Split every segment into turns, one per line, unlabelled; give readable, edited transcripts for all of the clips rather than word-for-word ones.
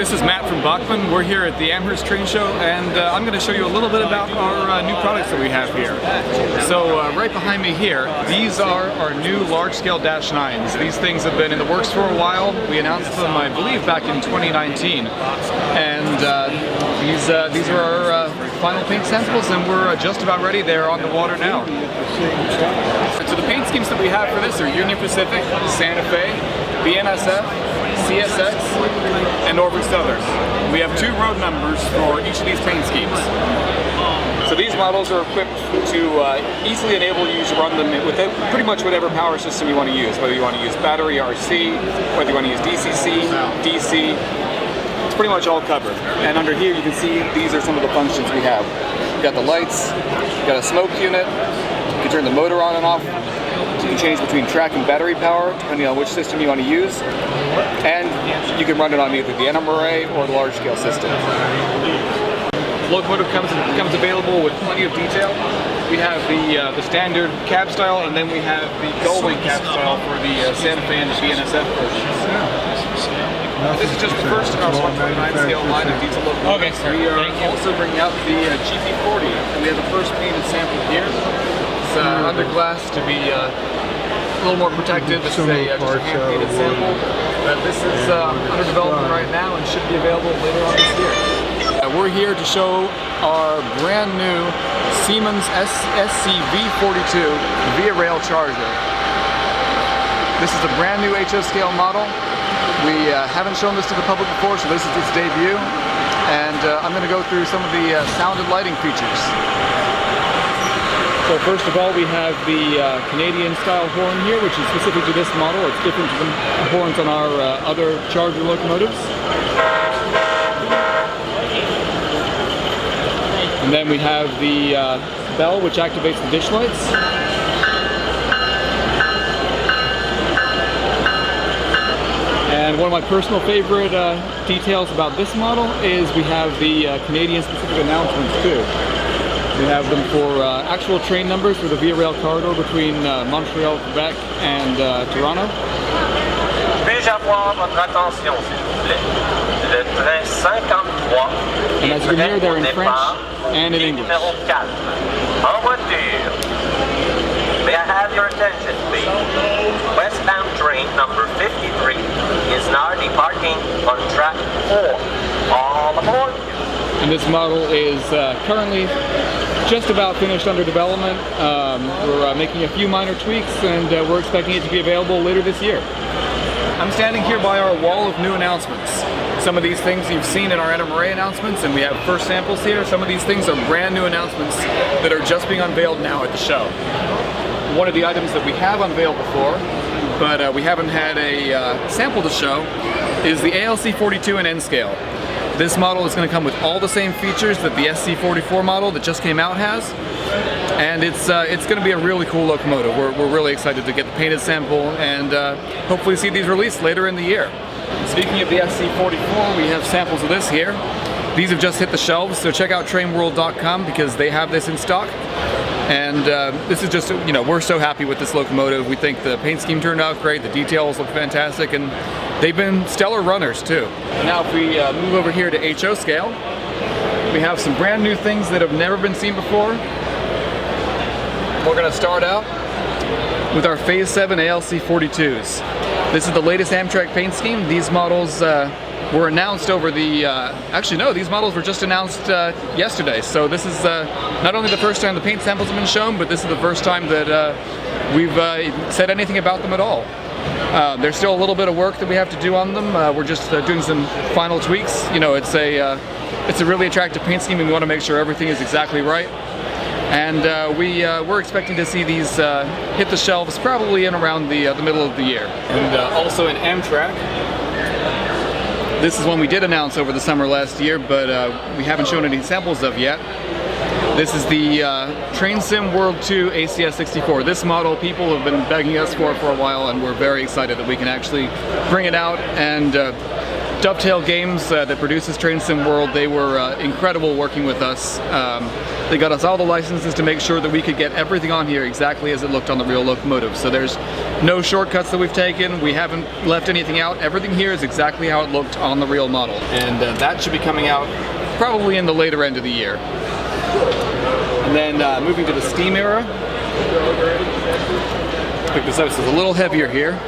this is Matt from Bachmann. We're here at the Amherst train show, and I'm going to show you a little bit about our new products that we have here. So right behind me here, these are our new large-scale Dash 9s. These things have been in the works for a while. We announced them, I believe, back in 2019. And these are our final paint samples, and we're just about ready. They're on the water now. So the paint schemes that we have for this are Union Pacific, Santa Fe, BNSF, CSX, and Norfolk Southern. We have 2 road numbers for each of these paint schemes. So these models are equipped to easily enable you to run them with pretty much whatever power system you want to use, whether you want to use battery, RC, whether you want to use DCC, DC. It's pretty much all covered. And under here you can see these are some of the functions we have. We've got the lights, we've got a smoke unit, you can turn the motor on and off. You can change between track and battery power depending on which system you want to use, and you can run it on either the NMRA or the large-scale system. The locomotive comes available with plenty of detail. We have the standard cab style, and then we have the gull-wing cab style for the Santa Fe and the BNSF versions. This is just the first in our 129 scale line of diesel locomotives. Okay, we are also bringing out the GP40, and we have the first painted sample here. It's under glass to be a little more protected. This is just a hand-painted sample. This is under development right now and should be available later on this year. We're here to show our brand new Siemens SCV42 Via Rail Charger. This is a brand new HO scale model. We haven't shown this to the public before, so this is its debut. And I'm going to go through some of the sound and lighting features. So first of all, we have the Canadian style horn here, which is specific to this model. It's different to the horns on our other Charger locomotives. And then we have the bell, which activates the dish lights. And one of my personal favorite details about this model is we have the Canadian specific announcements too. We have them for actual train numbers for the Via Rail corridor between Montreal, Quebec, and Toronto.
Puis-je avoir votre attention, s'il vous plaît? Le train 53
and as you can hear, they're in French and in English.
Numéro 4. En voiture. May I have your attention, please? Westbound train number 53 is now departing on track 4. All aboard.
And this model is currently just about finished under development. We're making a few minor tweaks, and we're expecting it to be available later this year. I'm standing here by our wall of new announcements. Some of these things you've seen in our NMRA announcements, and we have first samples here. Some of these things are brand new announcements that are just being unveiled now at the show. One of the items that we have unveiled before, but we haven't had a sample to show, is the ALC42 in N scale. This model is going to come with all the same features that the SC44 model that just came out has, and it's going to be a really cool locomotive. We're really excited to get the painted sample and hopefully see these released later in the year. Speaking of the SC44, we have samples of this here. These have just hit the shelves, so check out TrainWorld.com because they have this in stock. And this is just, you know, we're so happy with this locomotive. We think the paint scheme turned out great, the details look fantastic, and they've been stellar runners too. Now if we move over here to HO scale, we have some brand new things that have never been seen before. We're going to start out with our Phase 7 ALC42s. This is the latest Amtrak paint scheme. These models were announced over the, actually no, these models were just announced yesterday. So this is not only the first time the paint samples have been shown, but this is the first time that we've said anything about them at all. There's still a little bit of work that we have to do on them. We're just doing some final tweaks. You know, it's a really attractive paint scheme, and we want to make sure everything is exactly right. And we're expecting to see these hit the shelves probably in around the middle of the year. And also in Amtrak, this is one we did announce over the summer last year, but we haven't shown any samples of yet. This is the TrainWorld 2 ACS64. This model people have been begging us for a while, and we're very excited that we can actually bring it out. And Dovetail Games that produces TrainWorld, they were incredible working with us. They got us all the licenses to make sure that we could get everything on here exactly as it looked on the real locomotive. So there's no shortcuts that we've taken. We haven't left anything out. Everything here is exactly how it looked on the real model. And that should be coming out probably in the later end of the year. And then moving to the steam era. Pick this up. This is a little heavier here.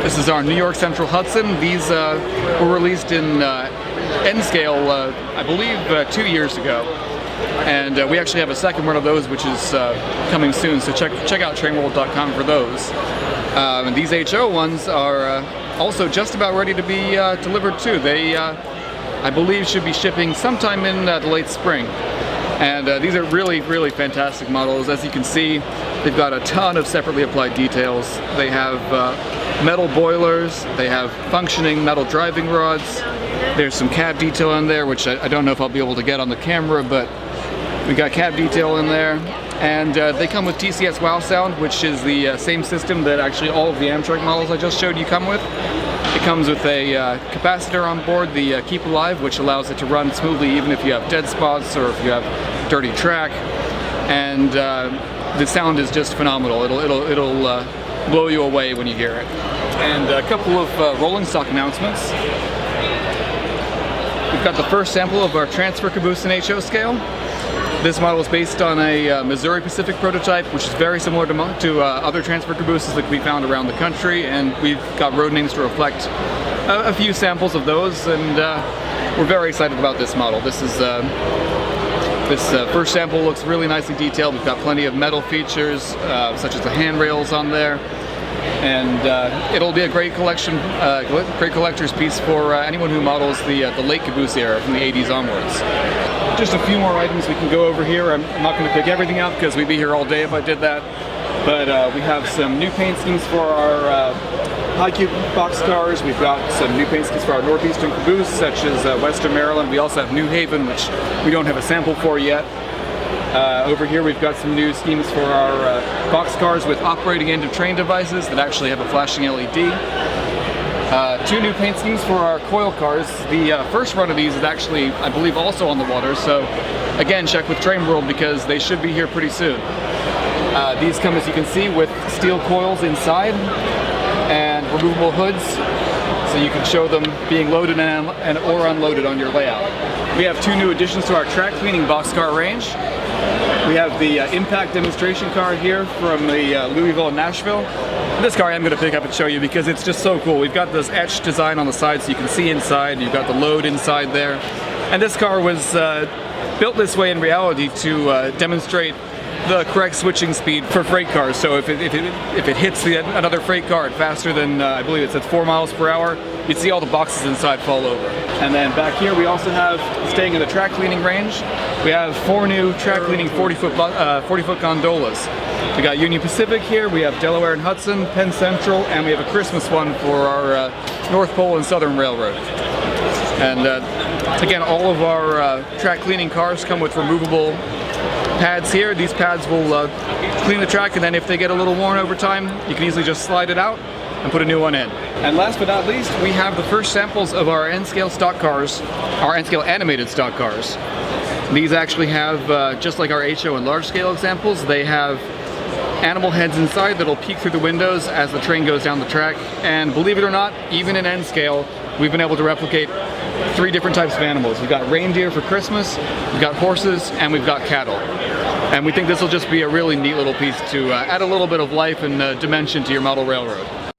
This is our New York Central Hudson. These were released in N scale, I believe, 2 years ago. And we actually have a second one of those, which is coming soon. So check out TrainWorld.com for those. And these HO ones are also just about ready to be delivered too. They, I believe, should be shipping sometime in the late spring. And these are really, really fantastic models. As you can see, they've got a ton of separately applied details. They have metal boilers, they have functioning metal driving rods. There's some cab detail in there, which I don't know if I'll be able to get on the camera, but we got cab detail in there. And they come with TCS Wow Sound, which is the same system that actually all of the Amtrak models I just showed you come with. It comes with a capacitor on board, the Keep Alive, which allows it to run smoothly even if you have dead spots or if you have dirty track. And the sound is just phenomenal. It'll blow you away when you hear it. And a couple of rolling stock announcements. We've got the first sample of our transfer caboose in HO scale. This model is based on a Missouri Pacific prototype, which is very similar to other transfer cabooses that we found around the country, and we've got road names to reflect a few samples of those, and we're very excited about this model. This first sample looks really nicely detailed. We've got plenty of metal features, such as the handrails on there, and it'll be a great collection, great collector's piece for anyone who models the late caboose era from the 80s onwards. Just a few more items we can go over here. I'm not going to pick everything out because we'd be here all day if I did that. But we have some new paint schemes for our high cube boxcars. We've got some new paint schemes for our northeastern caboose, such as Western Maryland. We also have New Haven, which we don't have a sample for yet. Over here we've got some new schemes for our boxcars with operating end of train devices that actually have a flashing LED. Two new paint schemes for our coil cars. The first run of these is actually, I believe, also on the water, so again, check with Train World because they should be here pretty soon. These come, as you can see, with steel coils inside and removable hoods, so you can show them being loaded and or unloaded on your layout. We have two new additions to our track cleaning boxcar range. We have the impact demonstration car here from the Louisville and Nashville. This car I'm going to pick up and show you because it's just so cool. We've got this etched design on the side so you can see inside. You've got the load inside there. And this car was built this way in reality to demonstrate the correct switching speed for freight cars. So if it hits another freight car at faster than, I believe it says 4 miles per hour, you'd see all the boxes inside fall over. And then back here we also have, staying in the track cleaning range, we have 4 new track cleaning 40-foot gondolas. We got Union Pacific here, we have Delaware and Hudson, Penn Central, and we have a Christmas one for our North Pole and Southern Railroad. And again, all of our track cleaning cars come with removable pads here. These pads will clean the track, and then if they get a little worn over time, you can easily just slide it out and put a new one in. And last but not least, we have the first samples of our N-scale stock cars, our N-scale animated stock cars. These actually have, just like our HO and large scale examples, they have animal heads inside that'll peek through the windows as the train goes down the track. And believe it or not, even in N-scale, we've been able to replicate 3 different types of animals. We've got reindeer for Christmas, we've got horses, and we've got cattle. And we think this will just be a really neat little piece to add a little bit of life and dimension to your model railroad.